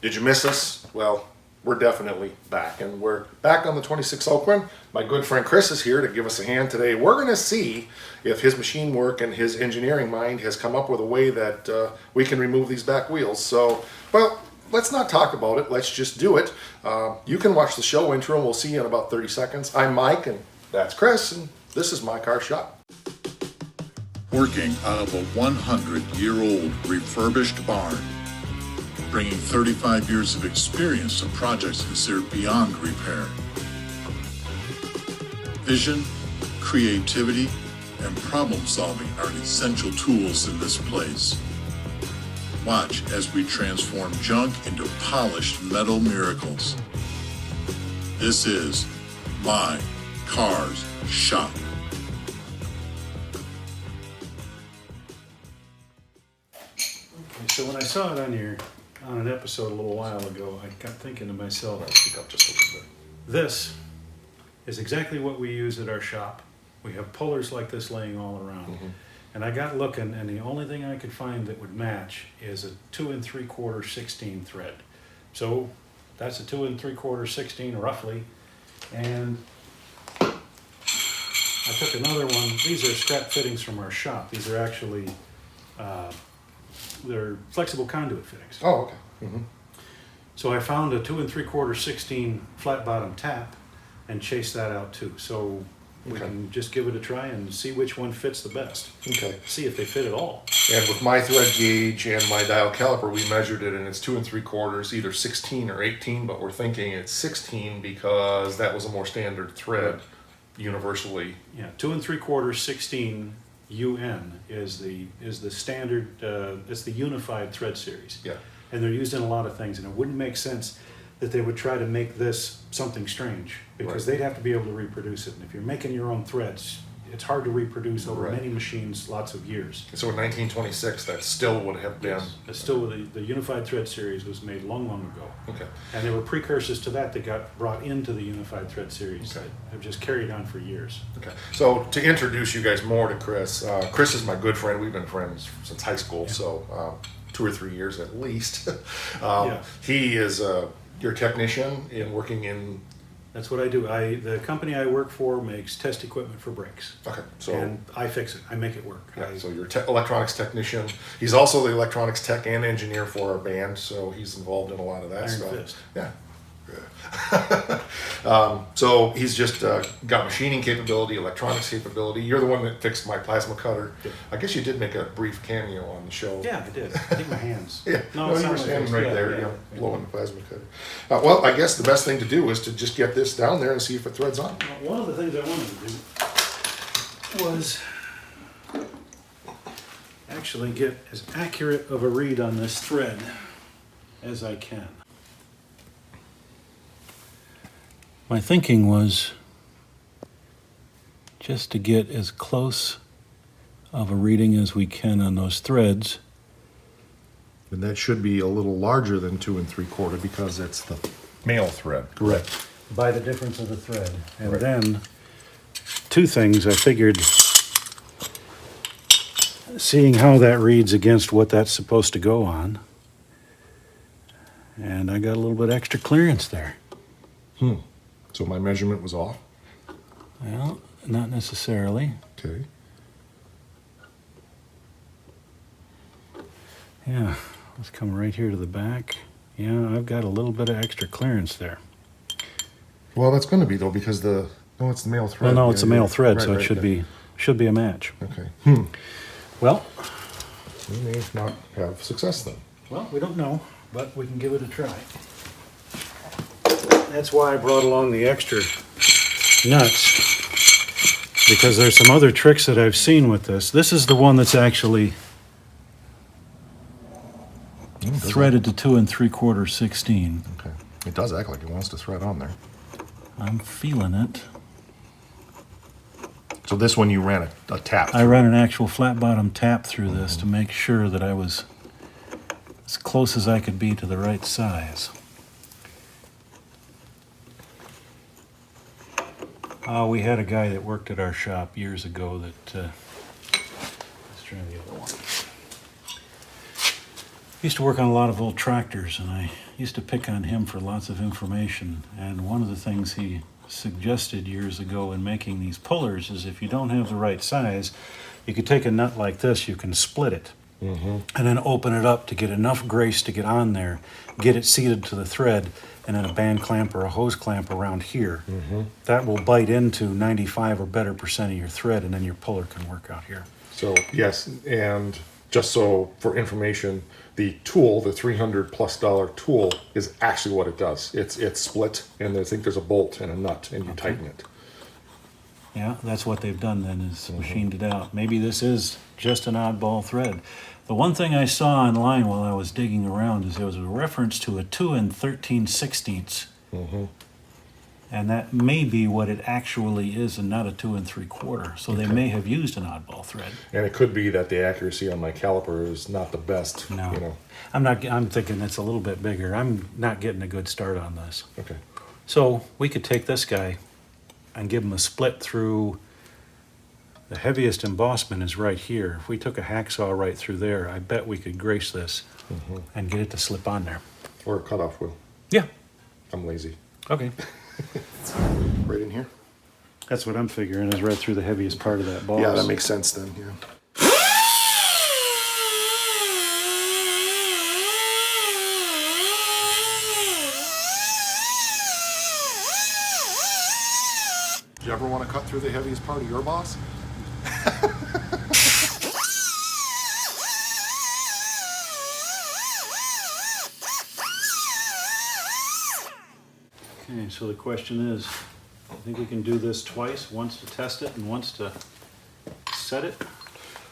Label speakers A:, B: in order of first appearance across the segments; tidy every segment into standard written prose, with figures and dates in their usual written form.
A: Did you miss us? Well, we're definitely back, and we're back on the 26 Oakland. My good friend Chris is here to give us a hand today. We're going to see if his machine work and his engineering mind has come up with a way that we can remove these back wheels. So, well, let's not talk about it. Let's just do it. You can watch the show intro, and we'll see you in about 30 seconds. I'm Mike, and that's Chris, and this is My Car Shop.
B: Working out of a 100-year-old refurbished barn, bringing 35 years of experience to projects considered beyond repair. Vision, creativity, and problem solving are essential tools in this place. Watch as we transform junk into polished metal miracles. This is My Cars Shop.
C: So when I saw it on an episode a little while ago, I got thinking to myself,
A: Speak up just a little bit.
C: this is exactly what we use at our shop. We have pullers like this laying all around. And I got looking, and the only thing I could find that would match is a 2 3/4 16 thread. So that's a 2 3/4 16 roughly. And I took another one. These are scrap fittings from our shop. These are actually they're flexible conduit fittings.
A: Oh, okay. Mm-hmm.
C: So I found a 2 3/4 16 flat bottom tap and chased that out too. So we
A: Okay.
C: can just give it a try and see which one fits the best.
A: Okay.
C: See if they fit at all.
A: And with my thread gauge and my dial caliper, we measured it, and it's 2 3/4, either 16 or 18, but we're thinking it's 16 because that was a more standard thread universally.
C: Yeah, 2 3/4 16 UN is the standard. It's the unified thread series.
A: Yeah.
C: And they're used in a lot of things, and it wouldn't make sense that they would try to make this something strange because
A: Right.
C: they'd have to be able to reproduce it. And if you're making your own threads, it's hard to reproduce over
A: Right.
C: many machines, lots of years.
A: So in 1926, that still would have been.
C: It's still the Unified Thread Series was made long, long ago.
A: Okay.
C: And there were precursors to that got brought into the Unified Thread Series
A: Okay.
C: that have just carried on for years.
A: Okay. So to introduce you guys more to Chris, Chris is my good friend. We've been friends since high school, so 2 or 3 years at least.
C: Yeah.
A: He is your technician in working in.
C: That's what I do. The company I work for makes test equipment for brakes.
A: Okay. So.
C: And I fix it. I make it work.
A: Yeah, so you're electronics technician. He's also the electronics tech and engineer for our band, so he's involved in a lot of that
C: Iron
A: stuff.
C: fist.
A: Yeah. So he's just got machining capability, electronics capability. You're the one that fixed my plasma cutter.
C: Yeah.
A: I guess you did make a brief cameo on the show.
C: Yeah, I did. I think my hands.
A: Yeah, no,
C: it's
A: you
C: not
A: were
C: my
A: standing
C: face.
A: right
C: Yeah,
A: there,
C: yeah,
A: you know,
C: yeah.
A: blowing the plasma cutter. Well, I guess the best thing to do is to just get this down there and see if it threads on.
C: Well, one of the things I wanted to do was actually get as accurate of a read on this thread as I can. My thinking was just to get as close of a reading as we can on those threads.
A: And that should be a little larger than 2 3/4 because it's the male thread.
C: Correct. By the difference of the thread. And
A: Right.
C: then, two things I figured, seeing how that reads against what that's supposed to go on, and I got a little bit extra clearance there.
A: So my measurement was off.
C: Well, not necessarily.
A: Okay.
C: Yeah, let's come right here to the back. Yeah, I've got a little bit of extra clearance there.
A: Well, that's going to be though because it's the male thread.
C: Well, no, it's a male thread,
A: right,
C: so it
A: right,
C: should be a match.
A: Okay.
C: Well,
A: We may not have success then.
C: Well, we don't know, but we can give it a try. That's why I brought along the extra nuts, because there's some other tricks that I've seen with this. This is the one that's actually threaded to 2 3/4 16.
A: Okay. It does act like it wants to thread on there.
C: I'm feeling it.
A: So this one you ran a tap.
C: I ran an actual flat bottom tap through this to make sure that I was as close as I could be to the right size. We had a guy that worked at our shop years ago that, let's try the other one. Used to work on a lot of old tractors, and I used to pick on him for lots of information. And one of the things he suggested years ago in making these pullers is if you don't have the right size, you could take a nut like this, you can split it, and then open it up to get enough grace to get on there, get it seated to the thread, and then a band clamp or a hose clamp around here. That will bite into 95 or better percent of your thread, and then your puller can work out here.
A: So, yes, and just so for information, the tool, the $300+ tool, is actually what it does. It's split, and I think there's a bolt and a nut, and you tighten it.
C: Yeah, that's what they've done then, is machined it out. Maybe this is just an oddball thread. The one thing I saw online while I was digging around is there was a reference to a 2 13/16. And that may be what it actually is and not a 2 3/4. So they may have used an oddball thread.
A: And it could be that the accuracy on my caliper is not the best.
C: No.
A: You know.
C: I'm thinking it's a little bit bigger. I'm not getting a good start on this.
A: Okay.
C: So we could take this guy and give him a split through. The heaviest embossment is right here. If we took a hacksaw right through there, I bet we could grace this and get it to slip on there.
A: Or a cutoff wheel.
C: Yeah.
A: I'm lazy.
C: Okay.
A: Right in here.
C: That's what I'm figuring is right through the heaviest part of that boss.
A: Yeah, that makes sense then. Yeah. Do you ever want to cut through the heaviest part of your boss?
C: Okay, so the question is, I think we can do this twice, once to test it and once to set it.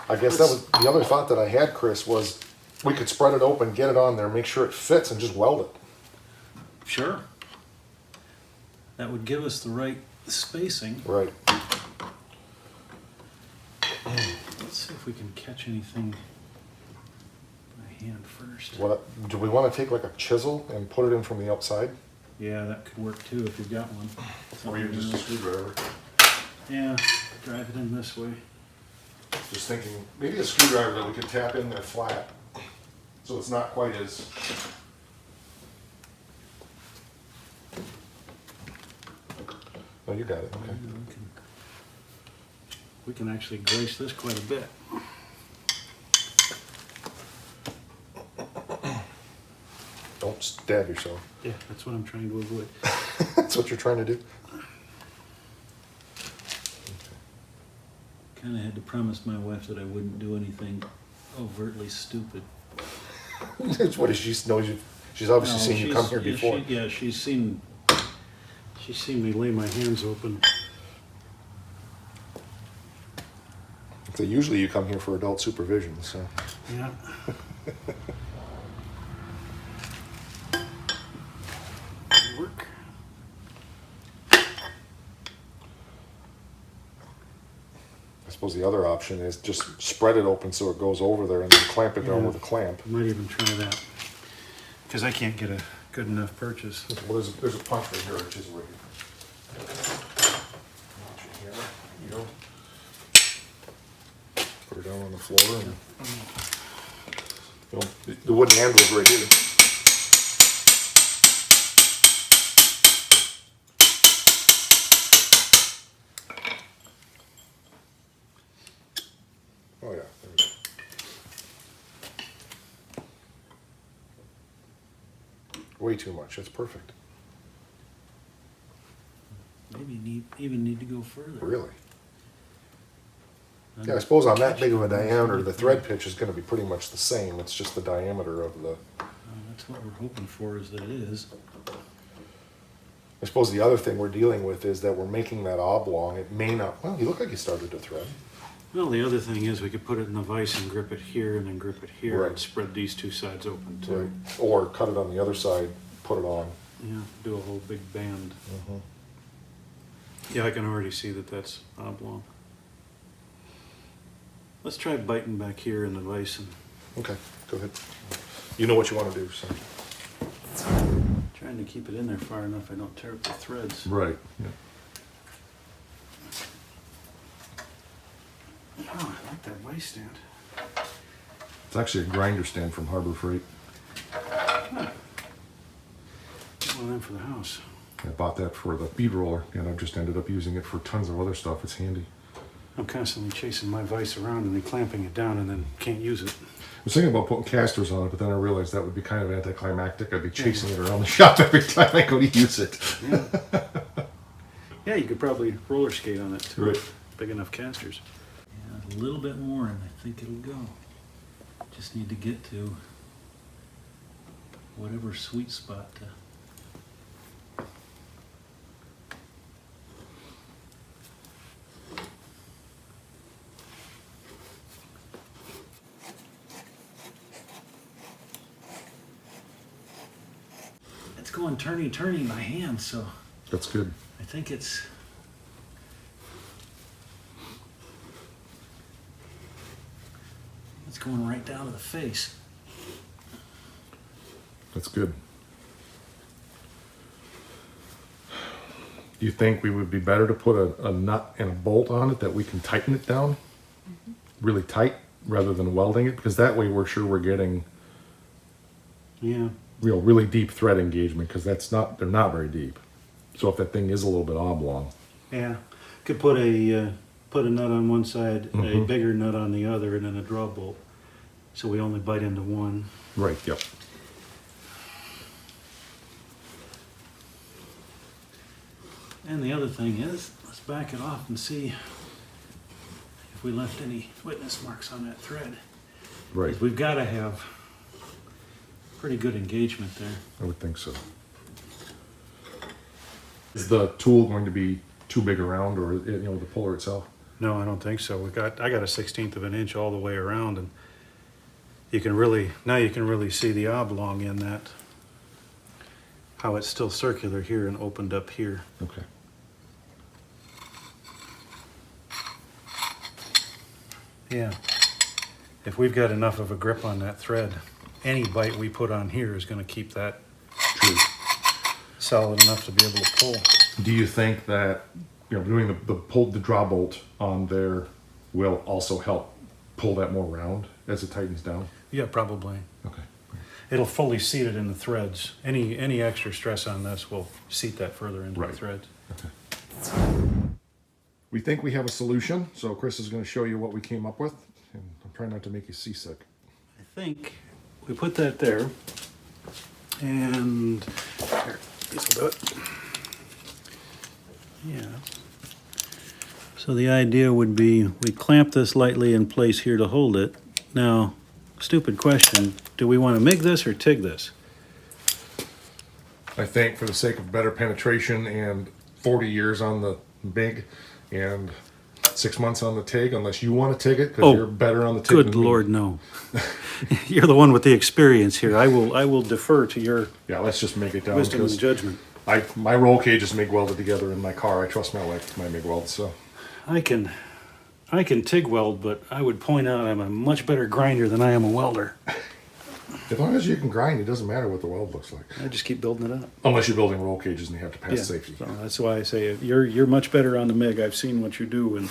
A: I guess that was the other thought that I had, Chris, was we could spread it open, get it on there, make sure it fits, and just weld it.
C: Sure. That would give us the right spacing.
A: Right.
C: Let's see if we can catch anything by hand first.
A: What do we want to take, like a chisel and put it in from the outside?
C: Yeah, that could work too if you've got one.
A: Or even just a screwdriver?
C: Yeah, drive it in this way.
A: Just thinking, maybe a screwdriver that we could tap in there flat, so it's not quite as. Oh, you got it. Okay.
C: We can actually grace this quite a bit.
A: Don't stab yourself.
C: Yeah, that's what I'm trying to avoid.
A: That's what you're trying to do.
C: Kind of had to promise my wife that I wouldn't do anything overtly stupid.
A: What is she knows you? She's obviously seen you come here before.
C: She's seen me lay my hands open.
A: So usually you come here for adult supervision. So.
C: Yeah. Work.
A: I suppose the other option is just spread it open so it goes over there and then clamp it down with a clamp.
C: I might even try that. Because I can't get a good enough purchase.
A: Well, there's a punch right here, which is right here. You go. Put her down on the floor. And, the wooden handle's right here. Oh yeah, there we go. Way too much. That's perfect.
C: Maybe even need to go further.
A: Really? Yeah, I suppose on that big of a diameter, the thread pitch is going to be pretty much the same. It's just the diameter of the.
C: That's what we're hoping for, is that it is.
A: I suppose the other thing we're dealing with is that we're making that oblong. It may not. Well, you look like you started to thread.
C: Well, the other thing is we could put it in the vise and grip it here and then grip it here
A: Right.
C: and spread these two sides open too.
A: Right. Or cut it on the other side, put it on.
C: Yeah, do a whole big band.
A: Mm-hmm.
C: Yeah, I can already see that that's oblong. Let's try biting back here in the vise and
A: Okay, go ahead. You know what you want to do, so.
C: trying to keep it in there far enough I don't tear up the threads.
A: Right. Yeah.
C: Oh, I like that vise stand.
A: It's actually a grinder stand from Harbor Freight.
C: Get one of them for the house.
A: I bought that for the bead roller, and I've just ended up using it for tons of other stuff. It's handy.
C: I'm constantly chasing my vise around and then clamping it down and then can't use it.
A: I was thinking about putting casters on it, but then I realized that would be kind of anticlimactic. I'd be chasing it around the shop every time I go to use it.
C: Yeah. Yeah, you could probably roller skate on it too.
A: Right.
C: Big enough casters. Yeah, a little bit more and I think it'll go. Just need to get to whatever sweet spot to. It's going turny my hand, so
A: That's good.
C: I think it's going right down to the face.
A: That's good. Do you think we would be better to put a nut and a bolt on it that we can tighten it down really tight rather than welding it? Because that way we're sure we're getting
C: Yeah.
A: really deep thread engagement, because they're not very deep. So if that thing is a little bit oblong.
C: Yeah. Could put a nut on one side, a
A: Mhm.
C: bigger nut on the other, and then a draw bolt. So we only bite into one.
A: Right, yep.
C: And the other thing is, let's back it off and see if we left any witness marks on that thread.
A: Right,
C: 'Cause we've got to have pretty good engagement there.
A: I would think so. Is the tool going to be too big around, or the puller itself?
C: No, I don't think so. I got a 1/16 of an inch all the way around, and you can really see the oblong in that. How it's still circular here and opened up here.
A: Okay.
C: Yeah. If we've got enough of a grip on that thread, any bite we put on here is going to keep that
A: True.
C: solid enough to be able to pull.
A: Do you think that doing the draw bolt on there will also help pull that more round as it tightens down?
C: Yeah, probably.
A: Okay.
C: It'll fully seat it in the threads. Any extra stress on this will seat that further into
A: Right.
C: the threads.
A: Okay. We think we have a solution, so Chris is going to show you what we came up with, and I'm trying not to make you seasick.
C: I think we put that there, and here, this will do it. Yeah. So the idea would be we clamp this lightly in place here to hold it. Now, stupid question, do we want to MIG this or TIG this?
A: I think for the sake of better penetration and 40 years on the MIG and 6 months on the TIG, unless you want to TIG it, because
C: Oh,
A: you're better on the TIG
C: Good
A: than me.
C: Lord, no. You're the one with the experience here. I will defer to your
A: Yeah, let's just make it down.
C: wisdom and
A: 'Cause
C: judgment.
A: my roll cage is MIG welded together in my car. I trust my wife with my MIG weld, so.
C: I can TIG weld, but I would point out I'm a much better grinder than I am a welder.
A: As long as you can grind, it doesn't matter what the weld looks like.
C: I just keep building it up.
A: Unless you're building roll cages and you have to pass
C: Yeah,
A: safety.
C: so that's why I say you're much better on the MIG. I've seen what you do, and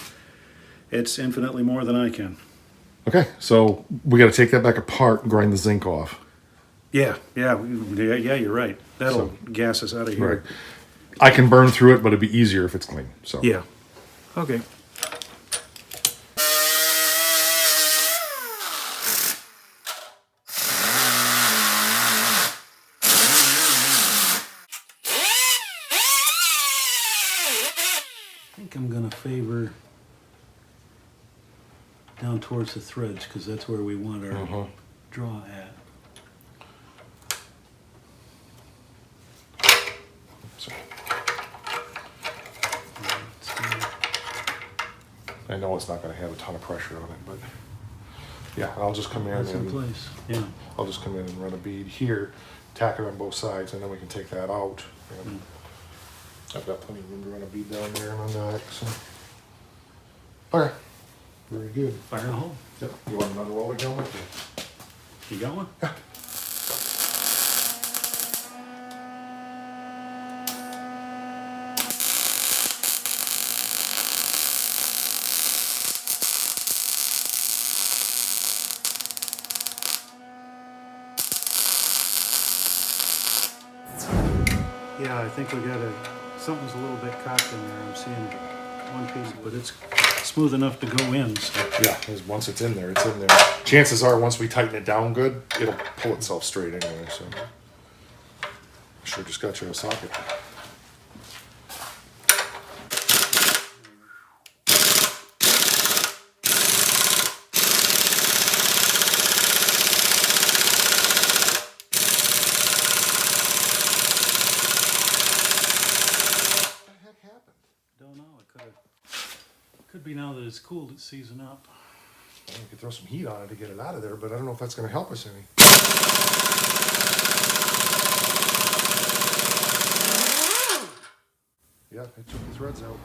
C: it's infinitely more than I can.
A: Okay, so we got to take that back apart and grind the zinc off.
C: Yeah, you're right. That'll gas us out of here.
A: Right. I can burn through it, but it'd be easier if it's clean. So
C: Yeah. Okay. I think I'm gonna favor down towards the threads because that's where we want our draw at.
A: So, I know it's not going to have a ton of pressure on it, but yeah, I'll just come in
C: That's in
A: and
C: place. Yeah.
A: I'll just come in and run a bead here, tack it on both sides, and then we can take that out. And I've got plenty of room to run a bead down there and on that. So, okay, very good.
C: Fire in a hole.
A: Yep. You want another roller gun with you?
C: You got one? Yeah, I think we got something's a little bit cocked in there. I'm seeing one piece, but it's smooth enough to go in, so.
A: Yeah, 'cause once it's in there, it's in there. Chances are, once we tighten it down good, it'll pull itself straight anyway, so. Sure just got you a socket.
C: Don't know, could be now that it's cooled, it's seasoned up.
A: You could throw some heat on it to get it out of there, but I don't know if that's gonna help us any. Yeah, it took the threads out.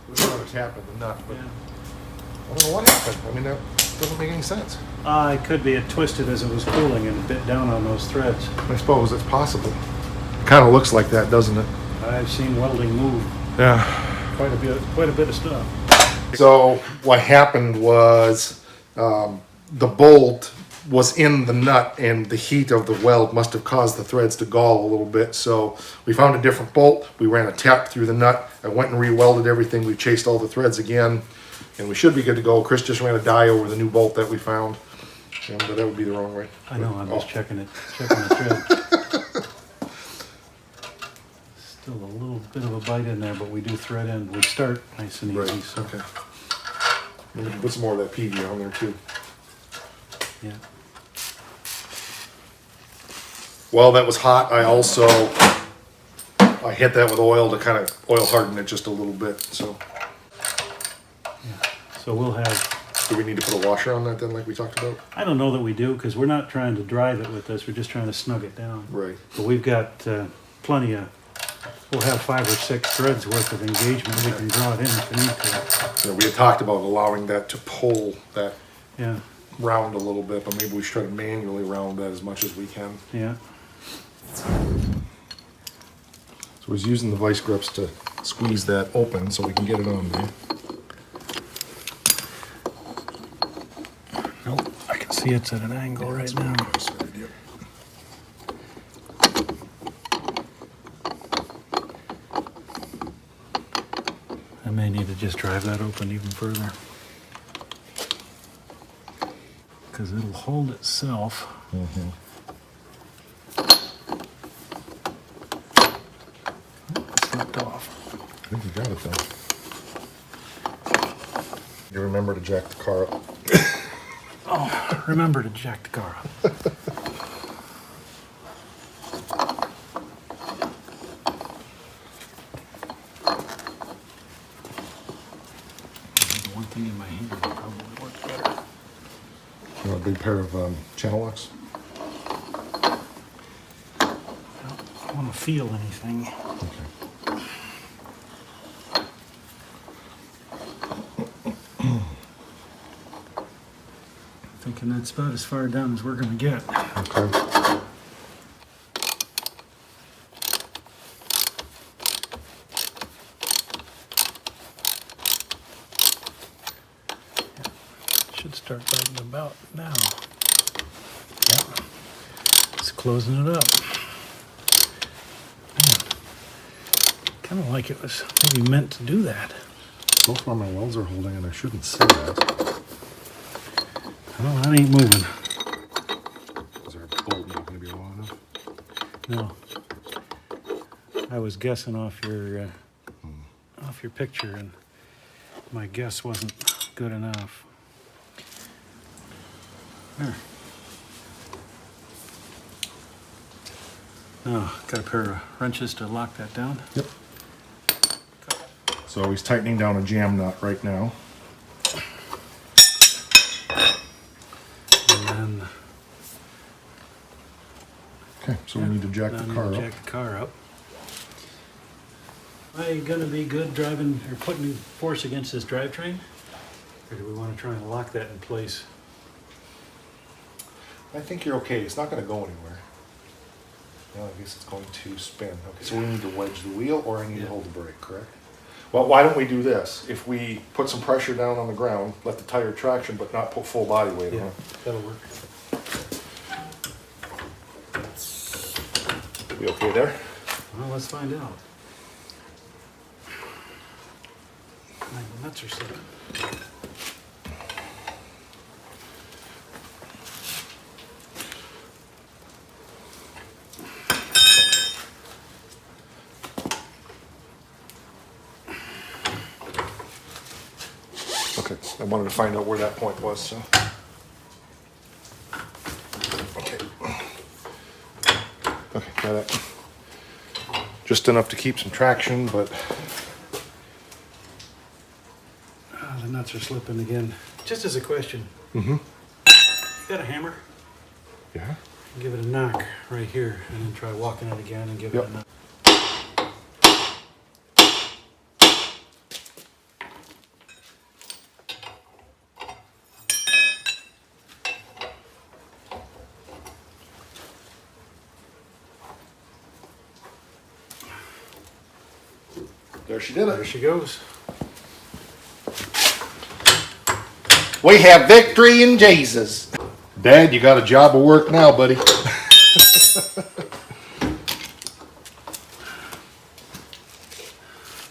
A: There's another tap in the nut, but
C: Yeah.
A: I don't know what happened. I mean, that doesn't make any sense.
C: It could be it twisted as it was cooling and bit down on those threads.
A: I suppose it's possible. It kind of looks like that, doesn't it?
C: I've seen welding move
A: Yeah.
C: quite a bit of stuff.
A: So what happened was the bolt was in the nut, and the heat of the weld must have caused the threads to gall a little bit. So we found a different bolt. We ran a tap through the nut. I went and re-welded everything. We chased all the threads again, and we should be good to go. Chris just ran a die over the new bolt that we found, but that would be the wrong way.
C: I know, I'm just
A: Oh.
C: checking the thread. Still a little bit of a bite in there, but we do thread in. We start nice and easy,
A: Right.
C: so,
A: Okay. Maybe we can put some more of that PV on there too.
C: yeah.
A: While that was hot, I hit that with oil to kind of oil harden it just a little bit. So
C: So we'll have,
A: do we need to put a washer on that then, like we talked about?
C: I don't know that we do, because we're not trying to drive it with this, we're just trying to snug it down.
A: Right.
C: But we've got plenty of, we'll have 5 or 6 threads worth of engagement. We can draw it in if we need to.
A: You know, we had talked about allowing that to pull that
C: Yeah,
A: round a little bit, but maybe we should try to manually round that as much as we can.
C: yeah.
A: So I was using the vice grips to squeeze that open so we can get it on there.
C: Nope, I can see it's at an angle right now. I may need to just drive that open even further. Because it'll hold itself. It slipped off.
A: I think you got it though. You remember to jack the car up.
C: Oh, remember to jack the car up. One thing in my hand would probably work better.
A: You want a big pair of channel locks?
C: I don't want to feel anything.
A: Okay.
C: Thinking that's about as far down as we're gonna get.
A: Okay.
C: Should start biting about now. Yep. It's closing it up. Kind of like it was maybe meant to do that.
A: So far my welds are holding and I shouldn't say that.
C: Oh, that ain't moving.
A: Is our bolt not going to be long enough?
C: No. I was guessing off your picture, and my guess wasn't good enough. There. Now, got a pair of wrenches to lock that down.
A: Yep. So he's tightening down a jam nut right now.
C: And then
A: Okay, so we need to jack
C: now I
A: the
C: need
A: car
C: to
A: up.
C: jack the car up. Are you gonna be good driving or putting force against this drivetrain? Or do we want to try and lock that in place?
A: I think you're okay. It's not going to go anywhere. No, I guess it's going to spin. Okay, so we need to wedge the wheel, or I need to
C: Yeah.
A: hold the brake, correct? Well, why don't we do this? If we put some pressure down on the ground, let the tire traction, but not put full body weight on it.
C: That'll work.
A: We okay there?
C: Well, let's find out. My nuts are slipping.
A: Okay, I wanted to find out where that point was, so. Okay. Okay, got it. Just enough to keep some traction, but
C: Ah, the nuts are slipping again. Just as a question.
A: Mm-hmm.
C: You got a hammer?
A: yeah.
C: Give it a knock right here, and then try walking it again and give
A: Yep.
C: it a knock.
A: There she did
C: There
A: it.
C: she goes.
A: We have victory in Jesus. Dad, you got a job of work now, buddy.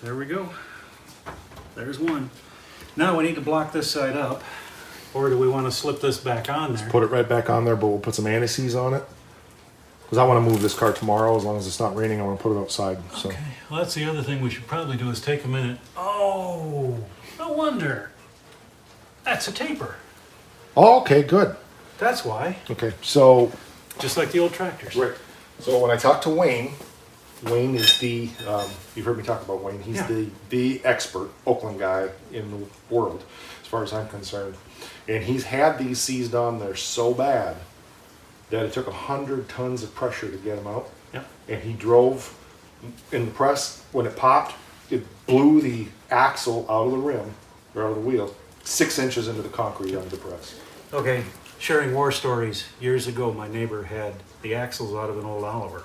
C: There we go. There's one. Now we need to block this side up, or do we want to slip this back on there?
A: Put it right back on there, but we'll put some anti-seize on it. Because I want to move this car tomorrow, as long as it's not raining, I want to put it outside. So.
C: Okay, well, that's the other thing we should probably do is take a minute. Oh, no wonder. That's a taper.
A: Oh, okay, good.
C: That's why.
A: Okay, so
C: Just like the old tractors.
A: right. So when I talked to Wayne, Wayne is the you've heard me talk about Wayne. He's
C: Yeah.
A: the expert Oakland guy in the world, as far as I'm concerned. And he's had these seized on there so bad that it took 100 tons of pressure to get them out.
C: Yep.
A: And he drove in the press when it popped. It blew the axle out of the rim or out of the wheel 6 inches into the concrete under the press.
C: Okay, sharing war stories. Years ago, my neighbor had the axles out of an old Oliver.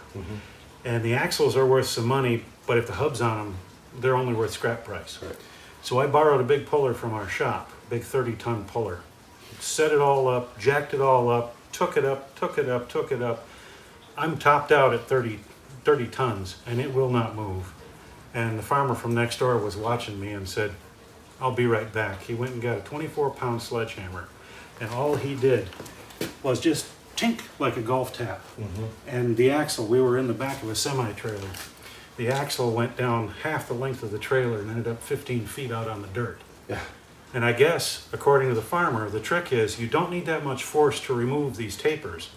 C: And the axles are worth some money, but if the hub's on them, they're only worth scrap price.
A: Right.
C: So I borrowed a big puller from our shop, big 30-ton puller. Set it all up, jacked it all up, took it up, took it up, took it up. I'm topped out at 30 tons, and it will not move. And the farmer from next door was watching me and said, I'll be right back. He went and got a 24-pound sledgehammer, and all he did was just tink like a golf tap. And the axle, we were in the back of a semi-trailer. The axle went down half the length of the trailer and ended up 15 feet out on the dirt.
A: Yeah.
C: And I guess, according to the farmer, the trick is you don't need that much force to remove these tapers.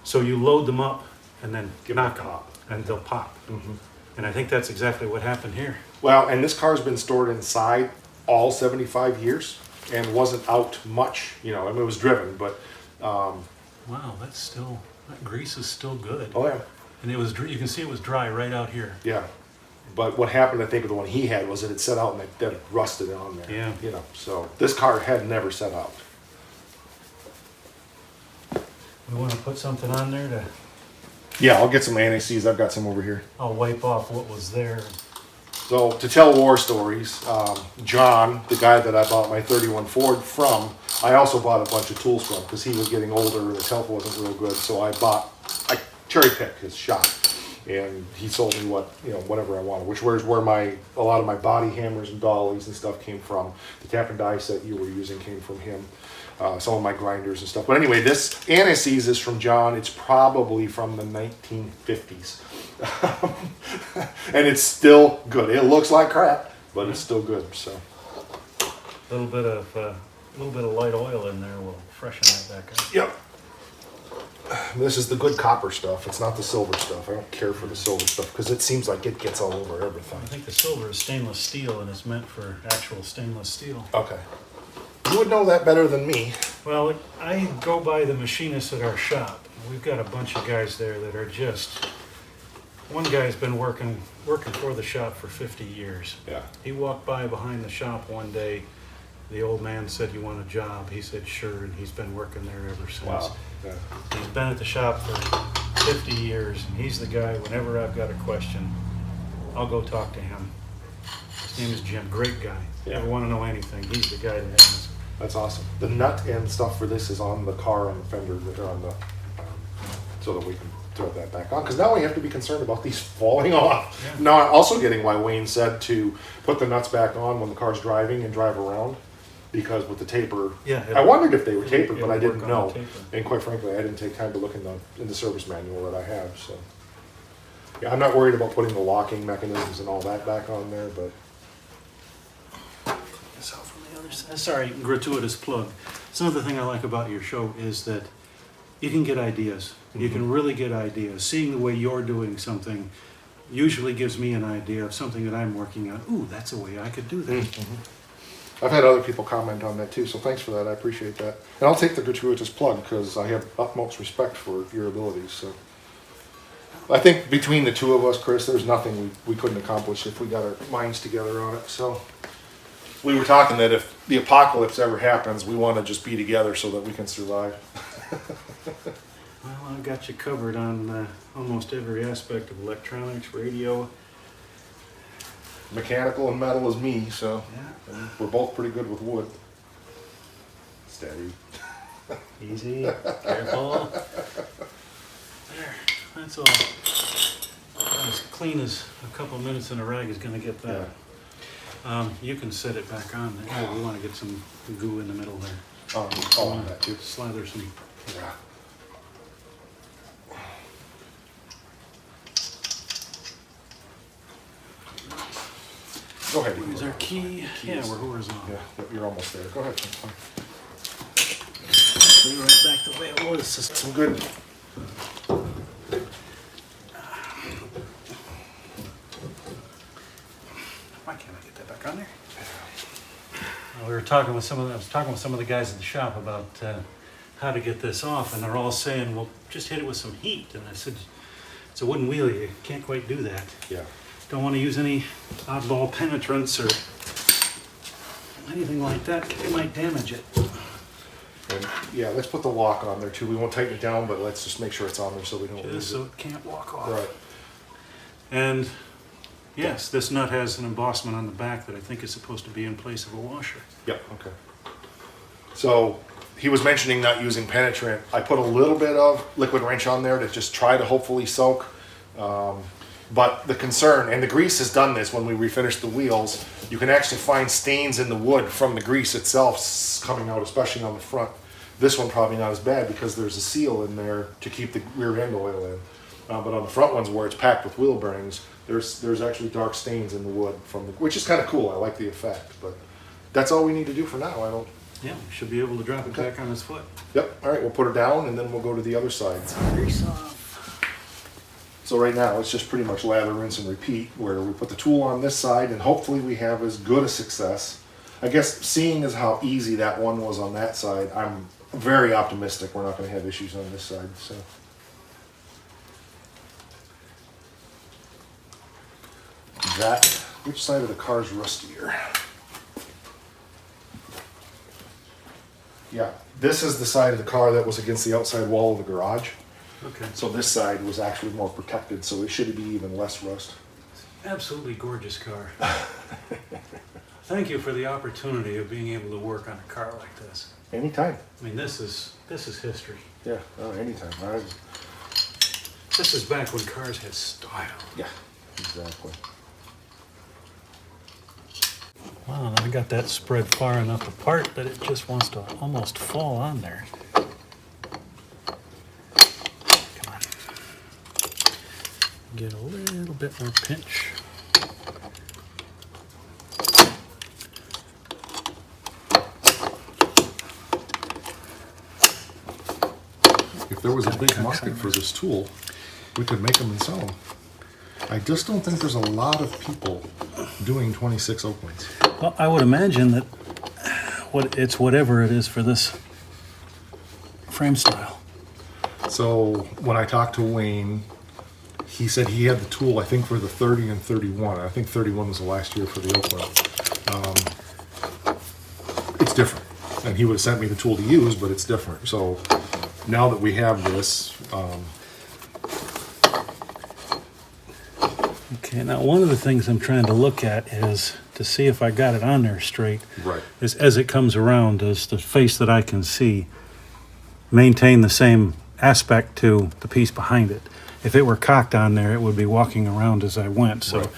C: So you load them up and then knock them, and they'll pop. And I think that's exactly what happened here.
A: Well, and this car's been stored inside all 75 years and wasn't out much. You know, I mean, it was driven, but
C: Wow, that's still, that grease is still good.
A: oh yeah,
C: And it was, you can see it was dry right out here.
A: yeah. But what happened, I think, with the one he had was that it set out and that it rusted on there.
C: Yeah.
A: You know, so this car had never set out.
C: We want to put something on there to,
A: Yeah, I'll get some anti-seize. I've got some over here.
C: I'll wipe off what was there.
A: So to tell war stories, John, the guy that I bought my 31 Ford from, I also bought a bunch of tools from because he was getting older and his health wasn't real good. So I cherry picked his shop, and he sold me whatever I wanted, which was where a lot of my body hammers and dollies and stuff came from. The tap and die set you were using came from him. Some of my grinders and stuff. But anyway, this anti-seize is from John. It's probably from the 1950s. And it's still good. It looks like crap, but it's still good. So
C: A little bit of light oil in there will freshen that back up.
A: yep. This is the good copper stuff. It's not the silver stuff. I don't care for the silver stuff because it seems like it gets all over everything.
C: I think the silver is stainless steel and it's meant for actual stainless steel.
A: Okay. You would know that better than me.
C: Well, I go by the machinists at our shop. We've got a bunch of guys there that are just, one guy's been working for the shop for 50 years.
A: Yeah.
C: He walked by behind the shop one day. The old man said, "You want a job?" He said, "Sure," and he's been working there ever since.
A: Wow. Yeah.
C: He's been at the shop for 50 years, and he's the guy, whenever I've got a question, I'll go talk to him. His name is Jim, great guy.
A: Yeah.
C: Ever want to know anything, he's the guy that asks.
A: That's awesome. The nut and stuff for this is on the car on the fender, on the, so that we can throw that back on, because now we have to be concerned about these falling off.
C: Yeah.
A: Now, I'm also getting why Wayne said to put the nuts back on when the car's driving and drive around, because with the taper,
C: Yeah,
A: I wondered if they were
C: it'll-
A: tapered, but I
C: it'll
A: didn't
C: work on
A: know.
C: the taper.
A: And quite frankly, I didn't take time to look in the service manual that I have, so. Yeah, I'm not worried about putting the locking mechanisms and all that back on there, but.
C: So from the other side, sorry, gratuitous plug. Some of the thing I like about your show is that you can get ideas. You can really get ideas. Seeing the way you're doing something usually gives me an idea of something that I'm working on. Ooh, that's a way I could do that.
A: I've had other people comment on that too, so thanks for that. I appreciate that. And I'll take the gratuitous plug because I have utmost respect for your abilities. So I think between the two of us, Chris, there's nothing we couldn't accomplish if we got our minds together on it. So we were talking that if the apocalypse ever happens, we want to just be together so that we can survive.
C: Well, I've got you covered on almost every aspect of electronics, radio.
A: Mechanical and metal is me, so
C: Yeah,
A: and we're both pretty good with wood. Steady.
C: easy, careful. There, that's all. As clean as a couple minutes in a rag is going to get that. You can set it back on there. Oh, we want to get some goo in the middle there.
A: I'll on that too.
C: Slather some.
A: Yeah. Go ahead.
C: Use our key. Yeah, we're horizontal.
A: Yeah, you're almost there. Go ahead. That's fine.
C: Bring it right back the way it was.
A: Some good.
C: Why can't I get that back on there? We were talking with I was talking with some of the guys at the shop about how to get this off, and they're all saying, "Well, just hit it with some heat." And I said, "It's a wooden wheel. You can't quite do that.
A: Yeah.
C: Don't want to use any oddball penetrants or anything like that. It might damage it."
A: And yeah, let's put the lock on there too. We won't tighten it down, but let's just make sure it's on there so we don't
C: Just
A: lose
C: so
A: it.
C: it can't walk off.
A: Right.
C: And yes, this nut has an embossment on the back that I think is supposed to be in place of a washer.
A: Yep. Okay. So he was mentioning not using penetrant. I put a little bit of liquid wrench on there to just try to hopefully soak. But the concern, and the grease has done this when we refinish the wheels, you can actually find stains in the wood from the grease itself coming out, especially on the front. This one probably not as bad because there's a seal in there to keep the rear end oil in. But on the front ones where it's packed with wheel bearings, there's actually dark stains in the wood from which is kind of cool. I like the effect, but that's all we need to do for now. I don't.
C: Yeah, should be able to drop it back on his foot.
A: Yep. All right, we'll put her down and then we'll go to the other side.
C: Grease off.
A: So right now it's just pretty much lather, rinse, and repeat. Where we put the tool on this side, and hopefully we have as good a success. I guess seeing as how easy that one was on that side, I'm very optimistic we're not going to have issues on this side. So. That, which side of the car is rustier? Yeah, this is the side of the car that was against the outside wall of the garage.
C: Okay.
A: So this side was actually more protected, so it should be even less rust.
C: Absolutely gorgeous car. Thank you for the opportunity of being able to work on a car like this.
A: Anytime.
C: I mean, this is history.
A: Yeah, anytime.
C: This is back when cars had style.
A: Yeah, exactly.
C: Wow, and I got that spread far enough apart that it just wants to almost fall on there. Come on. Get a little bit more pinch.
A: If there was a big market for this tool, we could make them and sell them. I just don't think there's a lot of people doing 26 Oaklands.
C: Well, I would imagine that it's whatever it is for this frame style.
A: So when I talked to Wayne, he said he had the tool, I think, for the 30 and 31. I think 31 was the last year for the Oakland. It's different. And he would have sent me the tool to use, but it's different. So now that we have this,
C: Okay, now one of the things I'm trying to look at is to see if I got it on there straight.
A: right.
C: Is as it comes around, does the face that I can see maintain the same aspect to the piece behind it? if it were cocked on there, it would be walking around as I went. So
A: Right.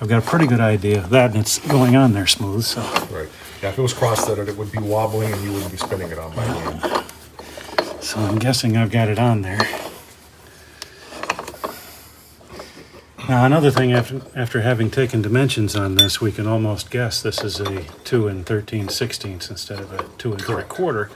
C: I've got a pretty good idea of that, and it's going on there smooth. So
A: Right. Yeah, if it was cross-threaded, it would be wobbling and you wouldn't be spinning it on by hand.
C: So I'm guessing I've got it on there. Now another thing, after having taken dimensions on this, we can almost guess this is a 2 13/16 instead of a 2 3/4.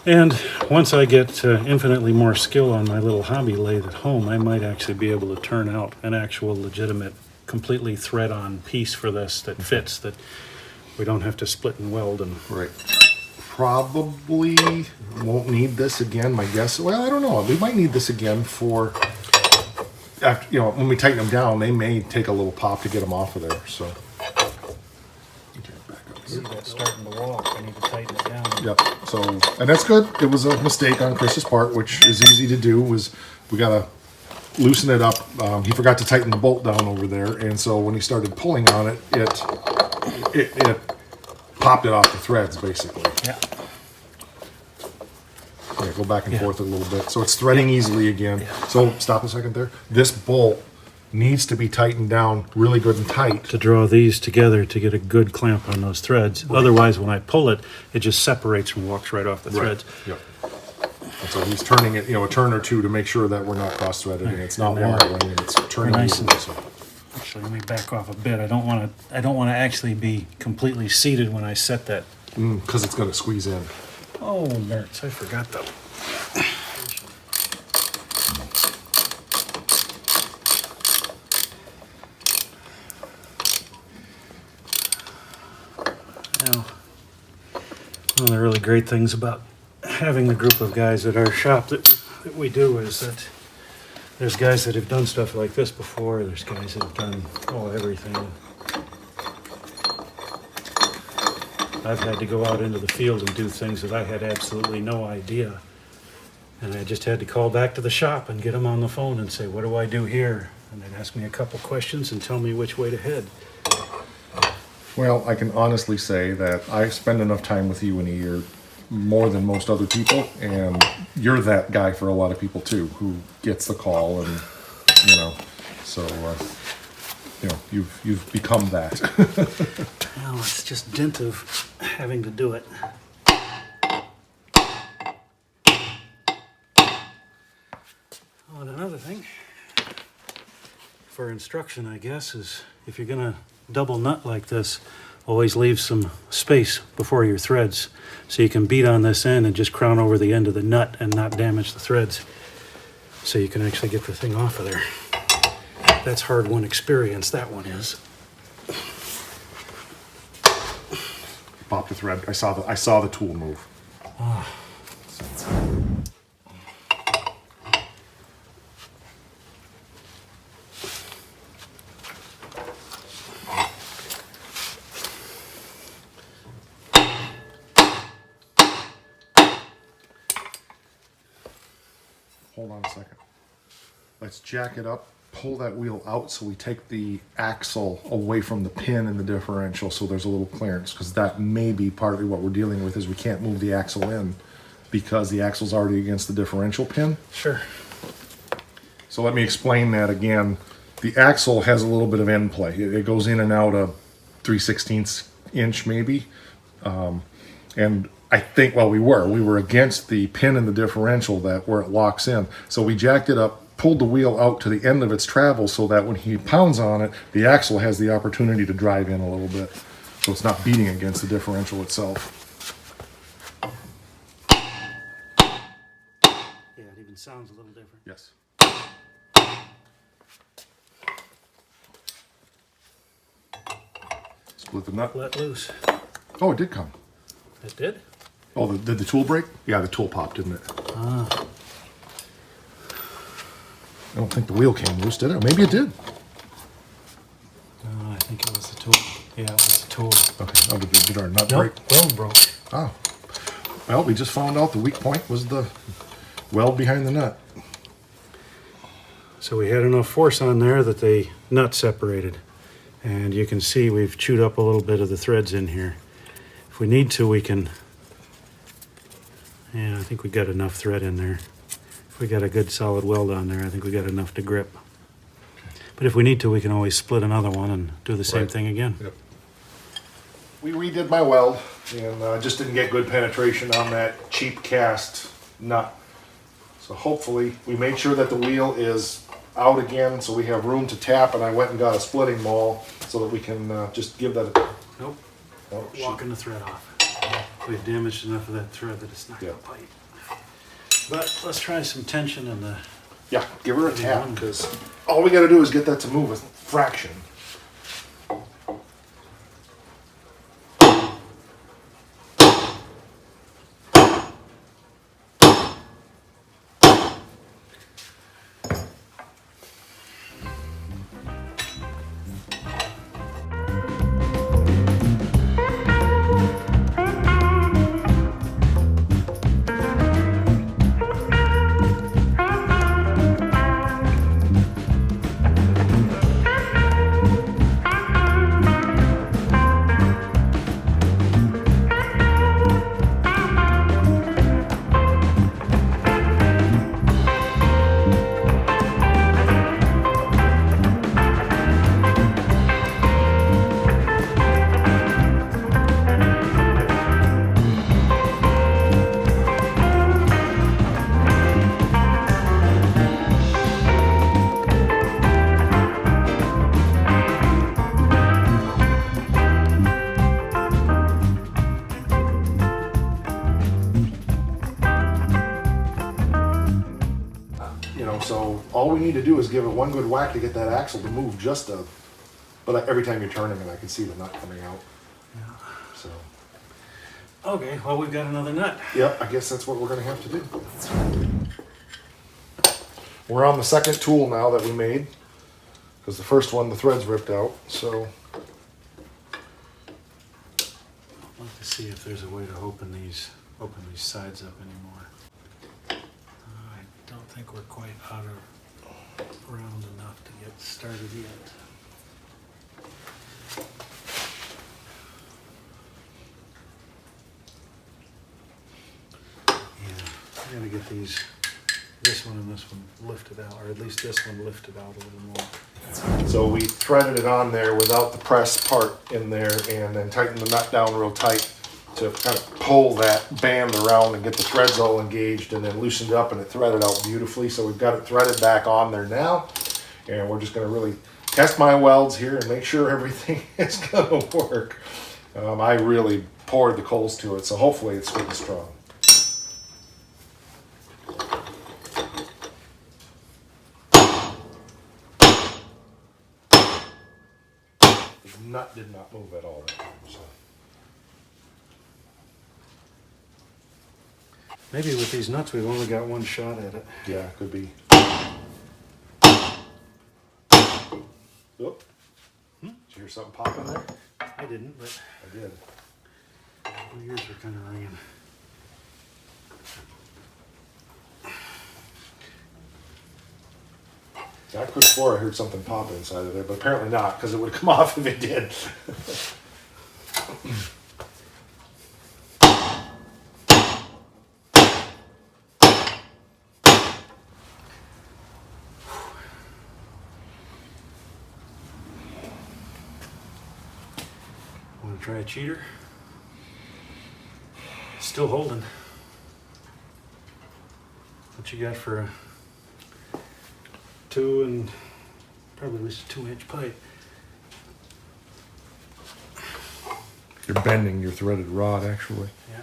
C: And once I get infinitely more skill on my little hobby lathe at home, I might actually be able to turn out an actual legitimate, completely thread-on piece for this that fits, that we don't have to split and weld and
A: Right. Probably won't need this again, my guess. Well, I don't know. We might need this again for, after, you know, when we tighten them down, they may take a little pop to get them off of there, so. Okay, back up
C: see
A: here.
C: that starting to walk. I need to tighten it down.
A: Yep, so, and that's good. It was a mistake on Chris's part, which is easy to do, was we gotta loosen it up. He forgot to tighten the bolt down over there, and so when he started pulling on it, it popped it off the threads, basically.
C: Yeah.
A: Yeah, go back and
C: Yeah.
A: forth a little bit. So it's threading easily again. So stop a second there. This bolt needs to be tightened down really good and tight.
C: To draw these together to get a good clamp on those threads. Otherwise, when I pull it, it just separates and walks right off the threads.
A: Yep. And so he's turning it, you know, a turn or two to make sure that we're not cross-threaded and it's not
C: And then
A: wobbling and it's turning
C: nice
A: easily.
C: and-
A: So.
C: Actually, let me back off a bit. I don't want to actually be completely seated when I set that.
A: Because it's going to squeeze in.
C: Oh, nerds! I forgot though. Now, one of the really great things about having the group of guys at our shop that we do is that there's guys that have done stuff like this before. There's guys that have done everything. I've had to go out into the field and do things that I had absolutely no idea. And I just had to call back to the shop and get them on the phone and say, what do I do here? And they'd ask me a couple questions and tell me which way to head.
A: Well, I can honestly say that I spend enough time with you in a year, more than most other people, and you're that guy for a lot of people too, who gets the call, and you know, so you know, you've become that.
C: Well, it's just dint of having to do it. Oh, and another thing for instruction, I guess, is if you're gonna double nut like this, always leave some space before your threads so you can beat on this end and just crown over the end of the nut and not damage the threads, so you can actually get the thing off of there. That's hard-won experience, that one is.
A: Pop the thread. I saw the tool move. Hold on a second. Let's jack it up, pull that wheel out so we take the axle away from the pin in the differential so there's a little clearance, because that may be partly what we're dealing with, is we can't move the axle in because the axle's already against the differential pin.
C: Sure.
A: So let me explain that again. The axle has a little bit of end play. It goes in and out a 3/16 inch maybe. And I think, well, we were against the pin in the differential that where it locks in. So we jacked it up, pulled the wheel out to the end of its travel so that when he pounds on it, the axle has the opportunity to drive in a little bit. So it's not beating against the differential itself.
C: Yeah, it even sounds a little different.
A: Yes. Split the nut.
C: Let loose.
A: Oh, it did come.
C: It did?
A: Oh, did the tool break? Yeah, the tool popped, didn't it?
C: Ah.
A: I don't think the wheel came loose, did it? Maybe it did.
C: No, I think it was the tool. Yeah, it was the tool.
A: Okay. Oh, did our nut
C: Nope,
A: break?
C: weld broke.
A: Oh. Well, we just found out the weak point was the weld behind the nut.
C: So we had enough force on there that the nut separated. And you can see we've chewed up a little bit of the threads in here. If we need to, we can... Yeah, I think we got enough thread in there. If we got a good solid weld on there, I think we got enough to grip. But if we need to, we can always split another one and do the same
A: Right.
C: thing again.
A: Yep. We redid my weld and just didn't get good penetration on that cheap cast nut. So hopefully, we made sure that the wheel is out again so we have room to tap, and I went and got a splitting maul so that we can just give that a...
C: Nope,
A: Oh, shoot.
C: walking the thread off. We've damaged enough of that thread that it's not gonna
A: Yeah.
C: bite. But let's try some tension in the,
A: Yeah, give her a tap, because all we gotta do is get that to move a fraction. You know, so all we need to do is give it one good whack to get that axle to move just a... But every time you're turning it, I can see the nut coming out. So,
C: okay, well, we've got another nut.
A: yep, I guess that's what we're gonna have to do. We're on the second tool now that we made, because the first one, the thread's ripped out, so...
C: I'd like to see if there's a way to open these sides up anymore. I don't think we're quite out of round enough to get started yet. Yeah, I gotta get this one and this one lifted out, or at least this one lifted out a little more.
A: So we threaded it on there without the press part in there, and then tightened the nut down real tight to kind of pull that band around and get the threads all engaged, and then loosened it up, and it threaded out beautifully. So we've got it threaded back on there now, and we're just gonna really test my welds here and make sure everything is gonna work. I really poured the coals to it, so hopefully it's good and strong. The nut did not move at all. So.
C: Maybe with these nuts, we've only got one shot at it.
A: Yeah, could be. Oop. Did you hear something pop in there?
C: I didn't, but
A: I did.
C: my ears are kind of ringing.
A: I could swear I heard something pop inside of there, but apparently not, because it would come off if it did.
C: Want to try a cheater? Still holding. What you got for a 2 and probably at least a 2-inch pipe?
A: You're bending your threaded rod, actually.
C: Yeah.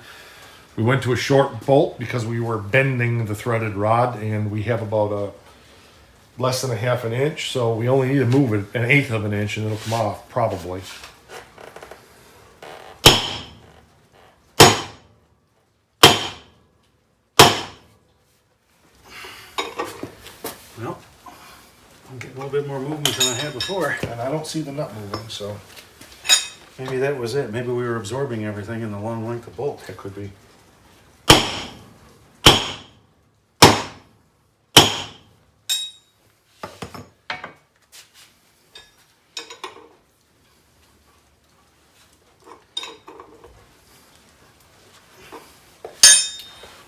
A: We went to a short bolt because we were bending the threaded rod, and we have about a less than a half an inch, so we only need to move it an eighth of an inch, and it'll come off, probably.
C: Well, I'm getting a little bit more movement than I had before.
A: And I don't see the nut moving, so
C: Maybe that was it. Maybe we were absorbing everything in the long length of bolt.
A: that could be.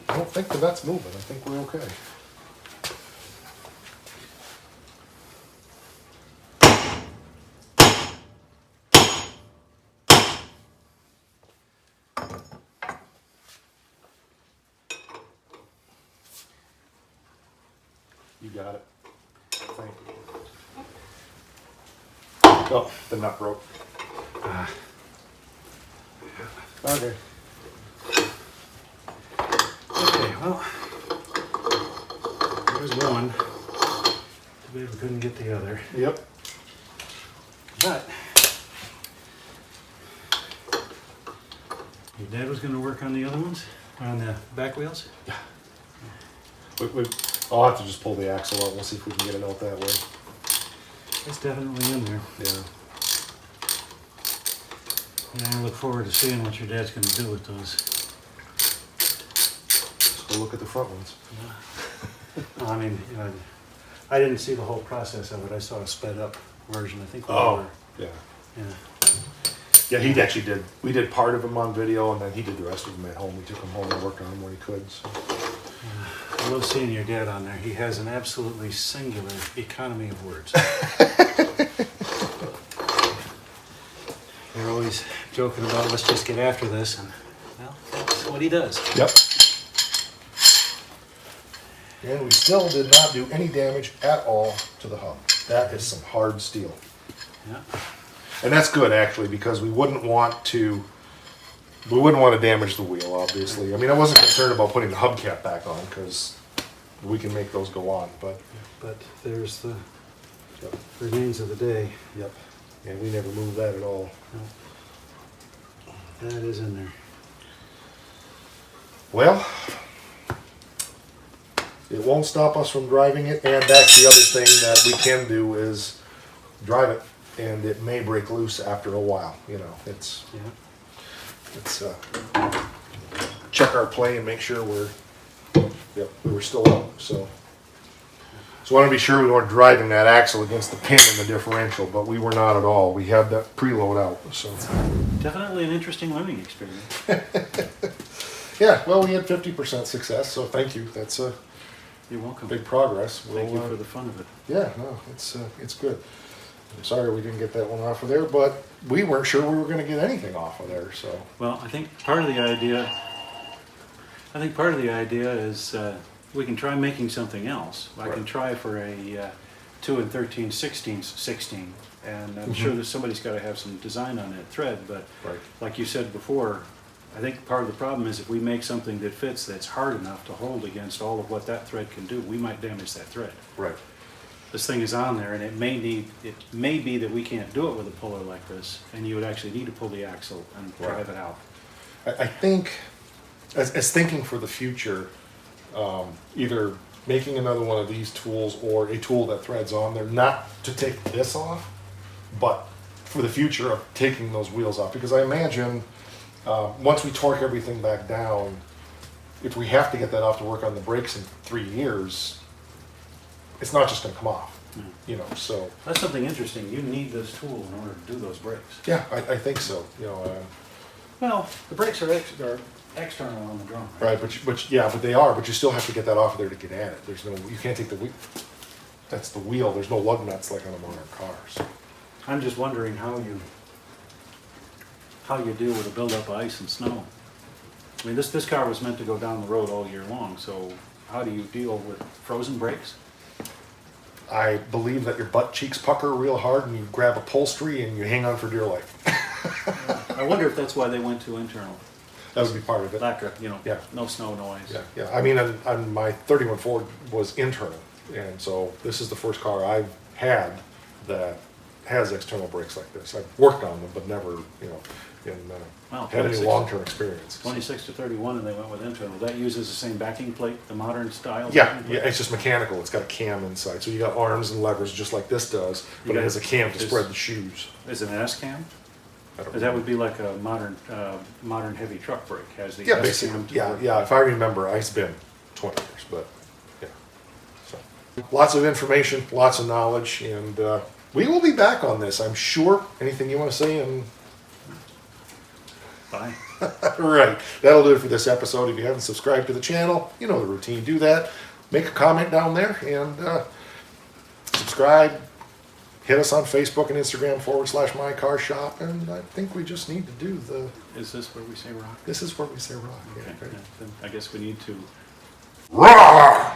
A: I don't think the nut's moving. I think we're okay. got it. Thank you. Oh, the nut broke. Okay.
C: Okay, well, there's one. Too bad we couldn't get the other.
A: Yep.
C: But your dad was going to work on the other ones, on the back wheels.
A: I'll have to just pull the axle out. We'll see if we can get it out that way.
C: It's definitely in there.
A: Yeah.
C: And I look forward to seeing what your dad's going to do with those.
A: Let's go look at the front ones.
C: I mean, you know, I didn't see the whole process of it. I saw a sped up version. I think we
A: Oh, yeah.
C: yeah.
A: Yeah, he actually did. We did part of them on video, and then he did the rest of them at home. We took them home and worked on them where he could. So.
C: I love seeing your dad on there. He has an absolutely singular economy of words. They're always joking about, let's just get after this, and well, that's what he does.
A: Yep. And we still did not do any damage at all to the hub. That is some hard steel.
C: Yeah.
A: And that's good, actually, because we wouldn't want to damage the wheel, obviously. I mean, I wasn't concerned about putting the hubcap back on, because we can make those go on, but...
C: But there's the
A: Yep.
C: remains of the day.
A: Yep. And we never moved that at all.
C: That is in there.
A: Well, it won't stop us from driving it, and that's the other thing that we can do is drive it, and it may break loose after a while, you know, it's check our play and make sure we were still up, so I want to be sure we weren't driving that axle against the pin in the differential, but we were not at all. We had that preload out, so.
C: Definitely an interesting learning experience.
A: Yeah, well, we had 50% success, so thank you. That's a
C: You're welcome.
A: big progress.
C: Thank you
A: We'll,
C: for the fun of it.
A: Yeah, no, it's good. I'm sorry we didn't get that one off of there, but we weren't sure we were going to get anything off of there, so.
C: Well, I think part of the idea is we can try making something else. I can
A: Right.
C: try for a 2 and 13/16, 16, and I'm sure that somebody's got to have some design on that thread, but
A: Right.
C: like you said before, I think part of the problem is if we make something that fits, that's hard enough to hold against all of what that thread can do, we might damage that thread.
A: Right.
C: This thing is on there, and it may be that we can't do it with a puller like this, and you would actually need to pull the axle and
A: Right.
C: drive it out.
A: I think, as thinking for the future, either making another one of these tools or a tool that threads on there, not to take this off, but for the future of taking those wheels off. Because I imagine once we torque everything back down, if we have to get that off to work on the brakes in 3 years, it's not just going to come off, you know. So
C: That's something interesting. You need this tool in order to do those brakes.
A: yeah, I think so. You know,
C: Well, the brakes are external on the drum.
A: right? But they are. But you still have to get that off of there to get at it. There's no. You can't take the wheel. That's the wheel. There's no lug nuts like on a modern car. So.
C: I'm just wondering how you deal with a buildup of ice and snow. I mean, this car was meant to go down the road all year long, so how do you deal with frozen brakes?
A: I believe that your butt cheeks pucker real hard and you grab upholstery and you hang on for dear life.
C: I wonder if that's why they went to internal.
A: That would be part of it.
C: Like,
A: Yeah.
C: no snow, no ice.
A: Yeah. I mean, on my 31 Ford was internal, and so this is the first car I've had that has external brakes like this. I've worked on them, but never,
C: Wow,
A: had any
C: 26.
A: long-term experience.
C: 26 to 31, and they went with internal. That uses the same backing plate, the modern style?
A: Yeah,
C: backing plate?
A: it's just mechanical. It's got a cam inside, so you got arms and levers just like this does, but
C: You
A: it has a
C: got-
A: cam to
C: is-
A: spread the shoes.
C: Is it an S-cam?
A: I don't
C: That would be like a modern heavy truck brake, has the
A: Yeah,
C: S-cam
A: basically.
C: to
A: Yeah,
C: work.
A: yeah. If I remember, it's been 20 years, but yeah. So lots of information, lots of knowledge, and we will be back on this, I'm sure. Anything you want to say? And
C: Bye.
A: right, that'll do it for this episode. If you haven't subscribed to the channel, you know the routine. Do that. Make a comment down there and subscribe. Hit us on Facebook and Instagram /MyCarShop, and I think we just need to do
C: Is this where we say rock?
A: this is where we say rock. Yeah,
C: Okay,
A: okay.
C: then I guess we need to
A: Roar!